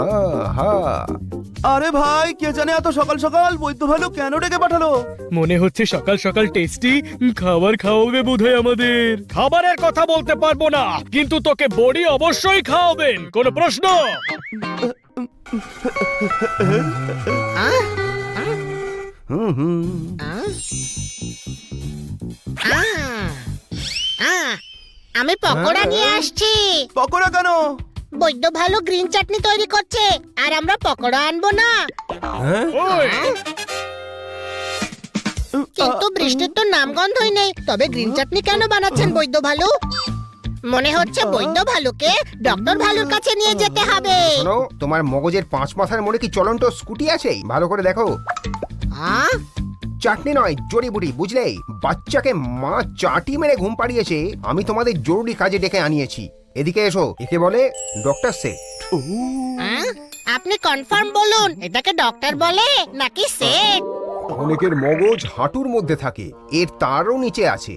আহা, আরে ভাই, কে জানে এত সকাল সকাল বৈদ্য ভালু কেন ডেকে পাঠালো? মনে হচ্ছে সকাল সকাল টেস্টি খাবার খাওয়াবে বোধহয় আমাদের। খাবারের কথা বলতে পারবো না, কিন্তু তোকে বড়ি অবশ্যই খাওয়াবেন। কোনো প্রশ্ন? হুম হুম। আমি পকোড়া নিয়ে আসছি। পকোড়া কেন? বৈদ্য ভালো গ্রিন চাটনি তৈরি করছে, আর আমরা পকোড়া আনবো না। ওই, কিন্তু বৃষ্টির তো নামগন্ধই নেই, তবে গ্রিন চাটনি কেন বানাচ্ছেন বৈদ্য ভালু? মনে হচ্ছে বৈদ্য ভালুকে ডক্টর ভালুর কাছে নিয়ে যেতে হবে। শোনো, তোমার মগজের 5 মাথার মোড়ে কি চলন্ত স্কুটি আছে? ভালো করে দেখো। আহ? চাটনি নয়, জড়িবুটি, বুঝলে? বাচ্চাকে মা চাটি মেরে ঘুম পাড়িয়েছে, আমি তোমাদের জরুরি কাজে ডেকে আনিয়েছি। এদিকে এসো, একে বলে ডক্টর সেট। আপনি কনফার্ম বলুন, এটাকে ডক্টর বলে নাকি সেট? অনেকের মগজ হাঁটুর মধ্যে থাকে, এর তারও নিচে আছে।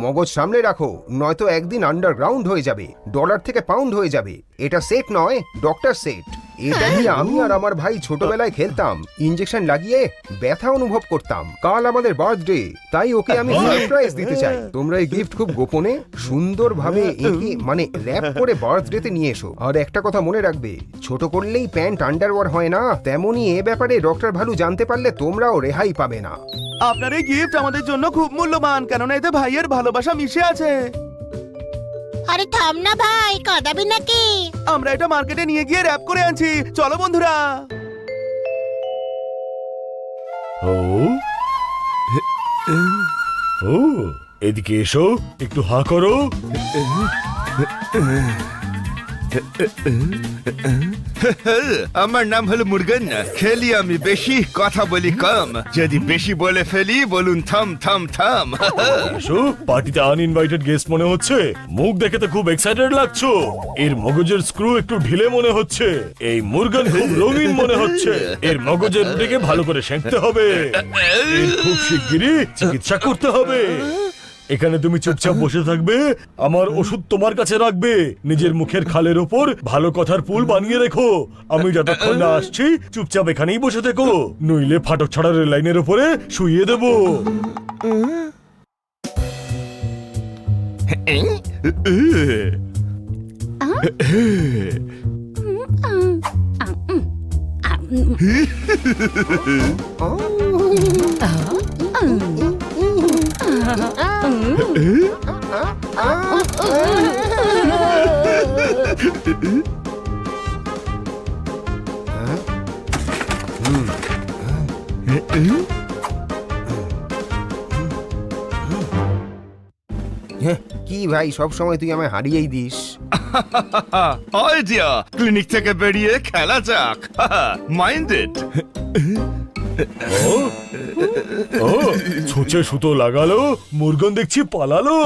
মগজ সামনে রাখো, নয়তো একদিন আন্ডারগ্রাউন্ড হয়ে যাবে, ডলার থেকে পাউন্ড হয়ে যাবে। এটা সেট নয়, ডক্টর সেট। এটা দিয়ে আমি আর আমার ভাই ছোটবেলায় খেলতাম, ইনজেকশন লাগিয়ে ব্যথা অনুভব করতাম। কাল আমাদের বার্থডে, তাই ওকে আমি সারপ্রাইজ দিতে চাই। তোমরা এই গিফট খুব গোপনে সুন্দরভাবে এঁকে মানে র‍্যাপ করে বার্থডেতে নিয়ে এসো। আর একটা কথা মনে রাখবে, ছোট করলেই প্যান্ট আন্ডারওয়্যার হয় না, তেমনি এ ব্যাপারে ডক্টর ভালু জানতে পারলে তোমরাও রেহাই পাবে না। আপনার এই গিফট আমাদের জন্য খুব মূল্যবান, কেননা এতে ভাইয়ের ভালোবাসা মিশে আছে। আরে থাম না ভাই, কাঁদাবি নাকি? আমরা এটা মার্কেটে নিয়ে গিয়ে র‍্যাপ করে আনছি। চলো বন্ধুরা। ও ও, এদিকে এসো, একটু হা করো। আমার নাম হলো মুরগান। খেলি আমি বেশি, কথা বলি কম। যদি বেশি বলে ফেলি বলুন থাম থাম থাম। এসো, পার্টিতে আনইনভাইটেড গেস্ট মনে হচ্ছে। মুখ দেখে তো খুব এক্সাইটেড লাগছো। এর মগজের স্ক্রু একটু ঢিলে মনে হচ্ছে। এই মুরগান খুব রঙিন মনে হচ্ছে। এর মগজের রুটিকে ভালো করে সেঁকতে হবে। এর খুব শিগগিরই চিকিৎসা করতে হবে। এখানে তুমি চুপচাপ বসে থাকবে, আমার ওষুধ তোমার কাছে রাখবে। নিজের মুখের খালের ওপর ভালো কথার পুল বানিয়ে রেখো। আমি যতক্ষণ না আসছি চুপচাপ এখানেই বসে থেকো, নইলে ফাটক ছাড়া রেল লাইনের ওপরে শুইয়ে দেবো। কি ভাই, সব সময় তুই আমায় হারিয়েই দিস। আইডিয়া, ক্লিনিক থেকে বেরিয়ে খেলা যাক। মাইন্ডেড। ও, ছুঁচে সুতো লাগালো, মুরগান দেখছি পালালো।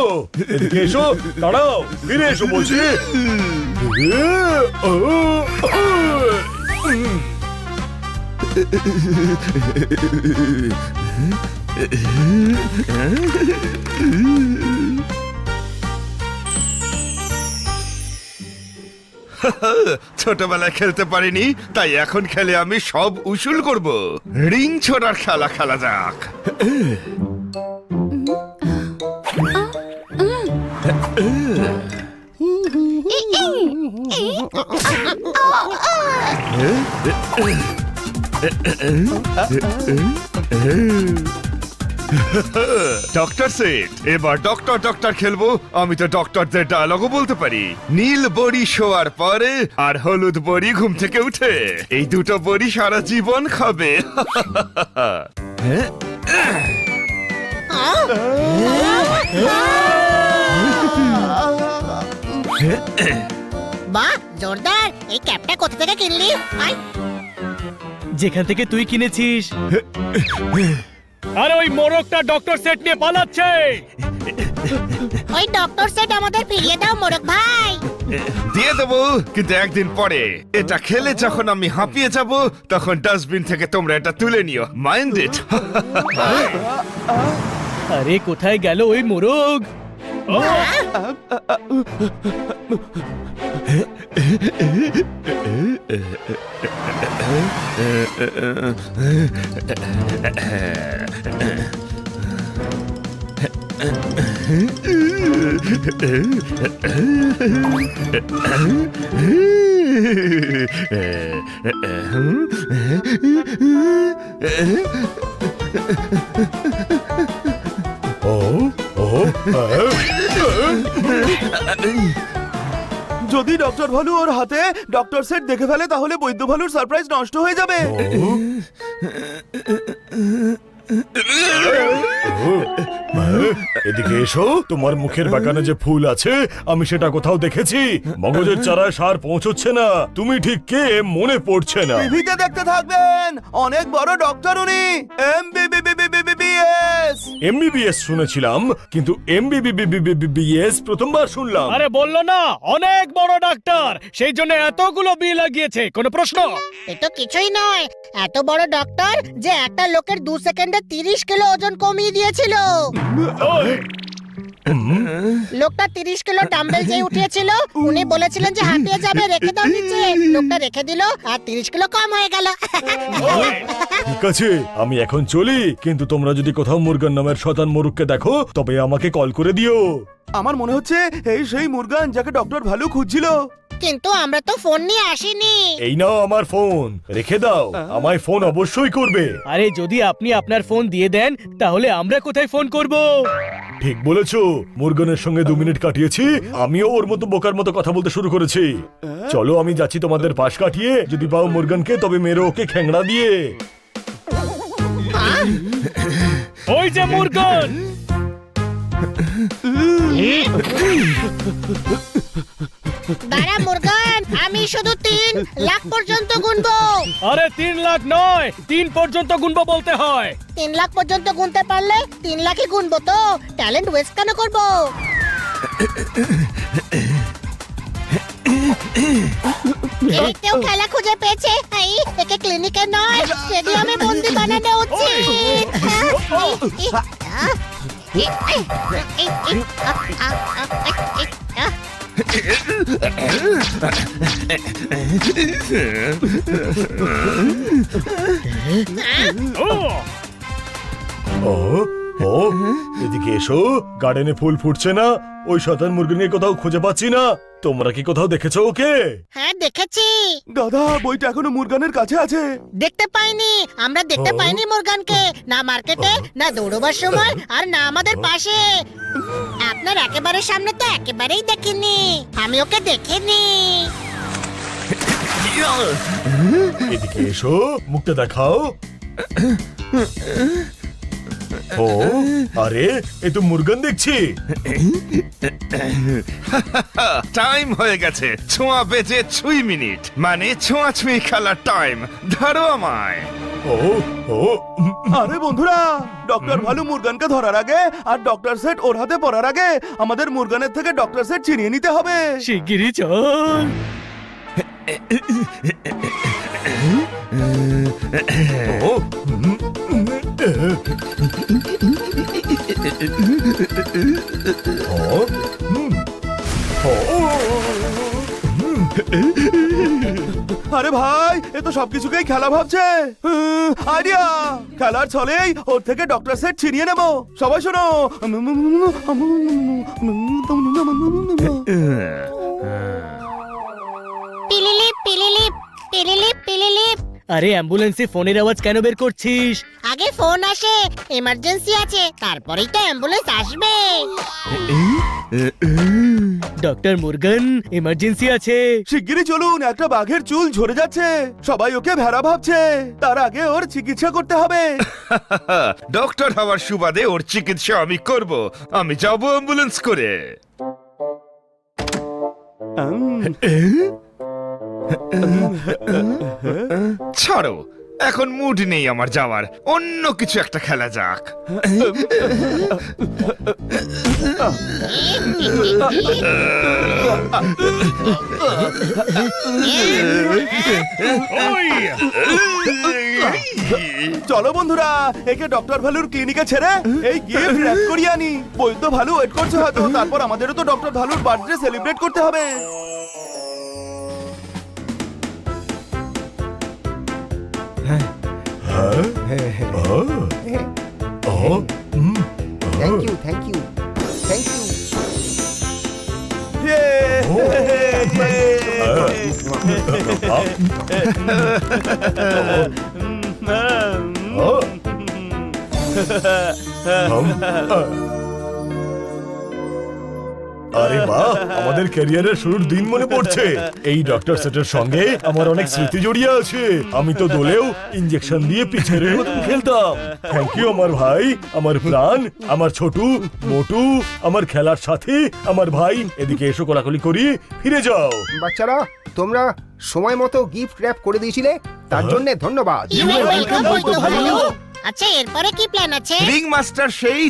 এদিকে এসো, দাঁড়াও, ফিরে এসো বলছি। ছোটবেলায় খেলতে পারিনি, তাই এখন খেলে আমি সব উসুল করব। রিং ছোড়ার খেলা খেলা যাক। ডক্টর সেট, এবার ডক্টর ডক্টর খেলবো। আমি তো ডক্টরদের ডায়লগও বলতে পারি। নীল বড়ি শোয়ার পরে আর হলুদ বড়ি ঘুম থেকে উঠে, এই দুটো বড়ি সারা জীবন খাবে। বাহ, জোরদার। এই ক্যাপটা কোথা থেকে কিনলি? আয়। যেখান থেকে তুই কিনেছিস। আর ওই মোরগটা ডক্টর সেট নিয়ে পালাচ্ছে। ওই ডক্টর সেট আমাদের ফিরিয়ে দাও মোরগ ভাই। দিয়ে দেবো, কিন্তু একদিন পরে। এটা খেলে যখন আমি হাঁপিয়ে যাব, তখন ডাস্টবিন থেকে তোমরা এটা তুলে নিও। Mind it. আরে কোথায় গেল ওই মোরগ? ও ও যদি ডক্টর ভালু ওর হাতে ডক্টর সেট দেখে ফেলে তাহলে বৈদ্য ভালুর সারপ্রাইজ নষ্ট হয়ে যাবে। এদিকে এসো, তোমার মুখের বাগানে যে ফুল আছে আমি সেটা কোথাও দেখেছি। মগজের চারায় সার পৌঁছচ্ছে না, তুমি ঠিক কে মনে পড়ছে না। টিভিতে দেখতে থাকবেন, অনেক বড় ডক্টর উনি, এমবিবিবিবিবিএস। এমবিবিএস শুনেছিলাম, কিন্তু এমবিবিবিবিবিএস প্রথমবার শুনলাম। আরে বললো না অনেক বড় ডাক্তার, সেই জন্য এতগুলো বি লাগিয়েছে। কোনো প্রশ্ন? এ তো কিছুই নয়, এত বড় ডক্টর যে একটা লোকের 2 সেকেন্ডে 30 কিলো ওজন কমিয়ে দিয়েছিল। লোকটা 30 কিলো ডাম্বেল যে উঠিয়েছিল, উনি বলেছিলেন যে হাঁপিয়ে যাবে, রেখে দাও নিচে। লোকটা রেখে দিল আর 30 কিলো কম হয়ে গেল। ঠিক আছে, আমি এখন চলি, কিন্তু তোমরা যদি কোথাও মুরগান নামের শতান মোরগকে দেখো তবে আমাকে কল করে দিও। আমার মনে হচ্ছে এই সেই মুরগান যাকে ডক্টর ভালু খুঁজছিল। কিন্তু আমরা তো ফোন নিয়ে আসিনি। এই নাও আমার ফোন, রেখে দাও, আমায় ফোন অবশ্যই করবে। আরে যদি আপনি আপনার ফোন দিয়ে দেন তাহলে আমরা কোথায় ফোন করব? ঠিক বলেছো, মুরগানের সঙ্গে 2 মিনিট কাটিয়েছি, আমিও ওর মতো বোকার মতো কথা বলতে শুরু করেছি। চলো আমি যাচ্ছি তোমাদের পাশ কাটিয়ে, যদি পাও মুরগানকে তবে মেরো ওকে খ্যাংড়া দিয়ে। ওই যে মুরগান! দাঁড়া মুরগান, আমি শুধু 3 লাখ পর্যন্ত গুনবো। আরে 3 লাখ নয়, 3 পর্যন্ত গুনবো বলতে হয়। 3 লাখ পর্যন্ত গুনতে পারলে 3 লাখই গুনবো তো, ট্যালেন্ট ওয়েস্ট কেন করবো? কেউ খেলা খুঁজে পেয়েছে। একে ক্লিনিকে নয় স্টেডিয়ামে বন্দি বানানো উচিত। ও ও এদিকে এসো, গার্ডেনে ফুল ফুটছে না, ওই শতান মুরগিকে কোথাও খুঁজে পাচ্ছি না। তোমরা কি কোথাও দেখেছো ওকে? হ্যাঁ দেখেছি। দাদা, বইটা এখনো মুরগানের কাছে আছে। দেখতে পাইনি, আমরা দেখতে পাইনি মুরগানকে, না মার্কেটে, না দৌড়বার সময়, আর না আমাদের পাশে। আপনার একেবারে সামনে তো একেবারেই দেখিনি, আমি ওকে দেখিনি। এদিকে এসো, মুখটা দেখাও। ও আরে, এ তো মুরগান দেখছি। টাইম হয়ে গেছে, ছোঁয়া বেজে 6 মিনিট, মানে ছোঁয়াছুঁই খেলার টাইম। ধরো আমায়। ও ও আরে বন্ধুরা, ডক্টর ভালু মুরগানকে ধরার আগে আর ডক্টর সেট ওর হাতে পড়ার আগে আমাদের মুরগানের থেকে ডক্টর সেট ছিনিয়ে নিতে হবে। শিগগিরই চল। ও আরে ভাই, এ তো সবকিছুকেই খেলা ভাবছে। আইডিয়া, খেলার ছলেই ওর থেকে ডক্টর সেট ছিনিয়ে নেব। সবাই শোনো। পিলিলিপ পিলিলিপ পিলিলিপ পিলিলিপ। আরে অ্যাম্বুলেন্সে ফোনের আওয়াজ কেন বের করছিস? আগে ফোন আসে, এমার্জেন্সি আছে, তারপরেই তো অ্যাম্বুলেন্স আসবে। ডক্টর মুরগান, এমার্জেন্সি আছে। শিগগিরই চলুন, একটা বাঘের চুল ঝরে যাচ্ছে, সবাই ওকে ভেড়া ভাবছে, তার আগে ওর চিকিৎসা করতে হবে। ডক্টর হওয়ার সুবাদে ওর চিকিৎসা আমি করব। আমি যাবো অ্যাম্বুলেন্স করে। ছাড়ো, এখন মুড নেই আমার যাওয়ার, অন্য কিছু একটা খেলা যাক। চলো বন্ধুরা, একে ডক্টর ভালুর ক্লিনিকে ছেড়ে এই গিফট র্যাপ করিয়ে আনি। বৈদ্য ভালু ওয়েট করছে হয়তো, তারপর আমাদেরও তো ডক্টর ভালুর বার্থডে সেলিব্রেট করতে হবে। Thank you thank you thank you. আরে বাহ, আমাদের ক্যারিয়ারের শুরুর দিন মনে পড়ছে। এই ডক্টর সেটের সঙ্গে আমার অনেক স্মৃতি জড়িয়ে আছে। আমি তো দোলেও ইনজেকশন দিয়ে পিছের মতন খেলতাম। থ্যাংক ইউ আমার ভাই, আমার প্রাণ, আমার ছোটু, মোটু, আমার খেলার সাথী, আমার ভাই। এদিকে এসো, কোলাকুলি করি, ফিরে যাও। বাচ্চারা, তোমরা সময় মতো গিফট র্যাপ করে দিয়েছিলে, তার জন্য ধন্যবাদ। You are welcome, Baidya value. আচ্ছা, এরপরে কি প্ল্যান আছে? রিং মাস্টার সেই